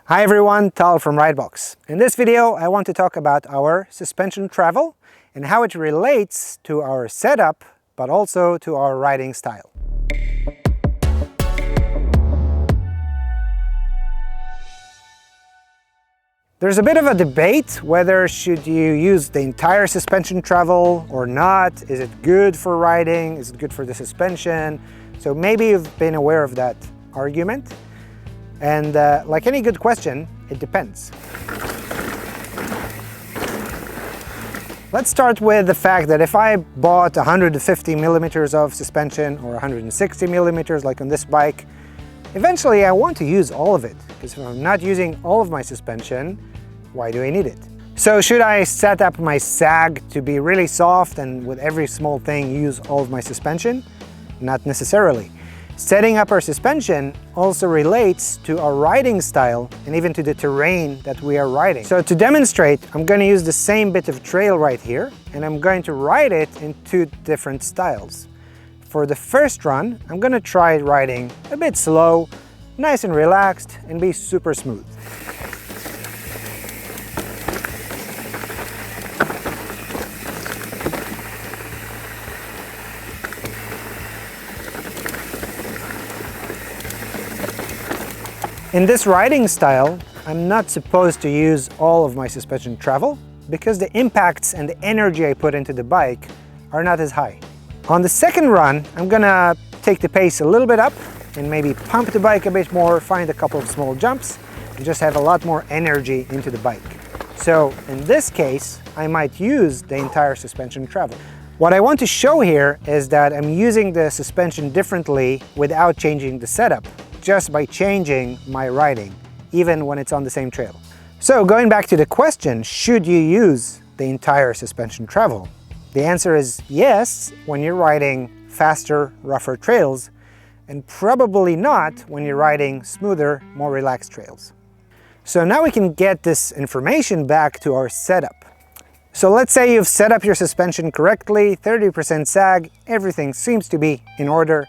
Hi everyone, Tal from Ridebox. In this video I want to talk about our suspension travel and how it relates to our setup but also to our riding style. There's a bit of a debate whether should you use the entire suspension travel or not. Is it good for riding? Is it good for the suspension? So maybe you've been aware of that argument. And like any good question, it depends. Let's start with the fact that if I bought 150 millimeters of suspension or 160 millimeters like on this bike, eventually I want to use all of it, because if I'm not using all of my suspension, why do I need it? So should I set up my sag to be really soft and with every small thing use all of my suspension? Not necessarily. Setting up our suspension also relates to our riding style and even to the terrain that we are riding. So to demonstrate, I'm going to use the same bit of trail right here, and I'm going to ride it in two different styles. For the first run, I'm going to try riding a bit slow, nice and relaxed, and be super smooth. In this riding style, I'm not supposed to use all of my suspension travel because the impacts and the energy I put into the bike are not as high. On the second run, I'm gonna take the pace a little bit up and maybe pump the bike a bit more, find a couple of small jumps, and just have a lot more energy into the bike. So in this case, I might use the entire suspension travel. What I want to show here is that I'm using the suspension differently without changing the setup, just by changing my riding, even when it's on the same trail. So going back to the question, should you use the entire suspension travel? The answer is yes, when you're riding faster, rougher trails, and probably not when you're riding smoother, more relaxed trails. So now we can get this information back to our setup. So let's say you've set up your suspension correctly, 30% sag, everything seems to be in order,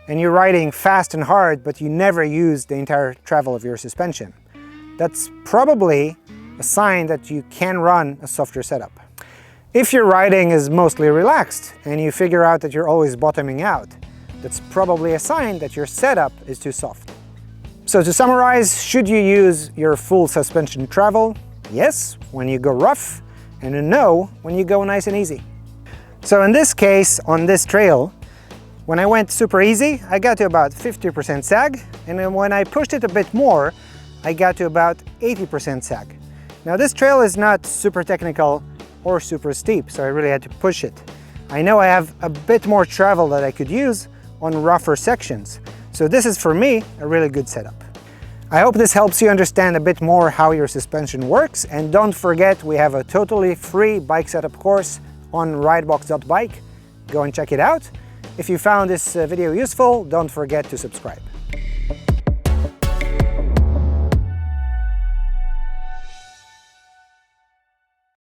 and you're riding fast and hard, but you never use the entire travel of your suspension. That's probably a sign that you can run a softer setup. If your riding is mostly relaxed and you figure out that you're always bottoming out, that's probably a sign that your setup is too soft. So to summarize, should you use your full suspension travel? Yes, when you go rough, and a no, when you go nice and easy. So in this case, on this trail, when I went super easy, I got to about 50% sag, and then when I pushed it a bit more, I got to about 80% sag. Now this trail is not super technical or super steep, so I really had to push it. I know I have a bit more travel that I could use on rougher sections, so this is for me a really good setup. I hope this helps you understand a bit more how your suspension works, and don't forget we have a totally free bike setup course on ridebox.bike. Go and check it out. If you found this video useful, don't forget to subscribe.